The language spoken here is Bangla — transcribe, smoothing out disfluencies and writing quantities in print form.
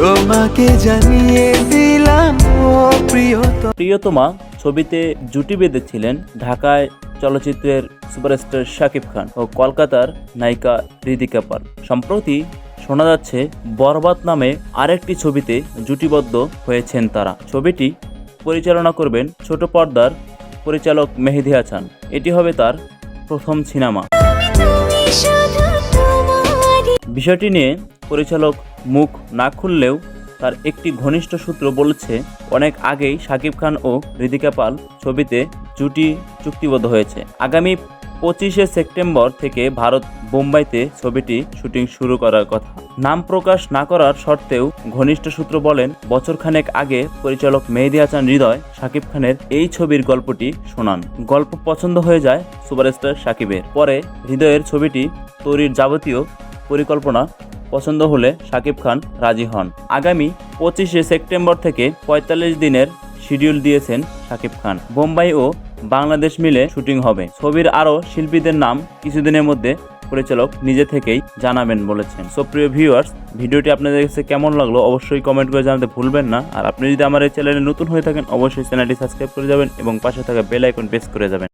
তোমাকে জানিয়ে দিলাম ও প্রিয়তমা ছবিতে জুটি বেঁধেছিলেন ঢাকায় চলচ্চিত্রের সুপারস্টার শাকিব খান ও কলকাতার নায়িকা ঋতিকা পাল। সম্প্রতি শোনা যাচ্ছে বরবাদ নামে আরেকটি ছবিতে জুটিবদ্ধ হয়েছেন তারা। ছবিটি পরিচালনা করবেন ছোট পর্দার পরিচালক মেহেদী হাসান। এটি হবে তার প্রথম সিনেমা। বিষয়টি নিয়ে পরিচালক মুখ না খুললেও তার একটি ঘনিষ্ঠ সূত্র বলেছে, অনেক আগেই শাকিব খান ও ঋতিকা পাল ছবিতে জুটি চুক্তিবদ্ধ হয়েছে। আগামী 25শে সেপ্টেম্বর থেকে ভারত বোম্বাইতে ছবিটি শুটিং শুরু করার কথা। নাম প্রকাশ না করার শর্তেও ঘনিষ্ঠ সূত্র বলেন, বছরখানেক আগে পরিচালক মেহেদী হাসান হৃদয় শাকিব খানের এই ছবির গল্পটি শোনান। গল্প পছন্দ হয়ে যায় সুপারস্টার শাকিবের। পরে হৃদয়ের ছবিটি তৈরির যাবতীয় পরিকল্পনা পছন্দ হলে শাকিব খান রাজি হন। আগামী 25শে সেপ্টেম্বর থেকে 45 দিনের শিডিউল দিয়েছেন শাকিব খান। বোম্বাই ও বাংলাদেশ মিলে শুটিং হবে। ছবির আরও শিল্পীদের নাম কিছুদিনের মধ্যে পরিচালক নিজে থেকেই জানাবেন বলেছেন। সো প্রিয় ভিউয়ার্স, ভিডিওটি আপনাদের কাছে কেমন লাগলো অবশ্যই কমেন্ট করে জানাতে ভুলবেন না। আর আপনি যদি আমার এই চ্যানেলে নতুন হয়ে থাকেন অবশ্যই চ্যানেলটি সাবস্ক্রাইব করে যাবেন এবং পাশে থাকা বেল আইকন প্রেস করে যাবেন।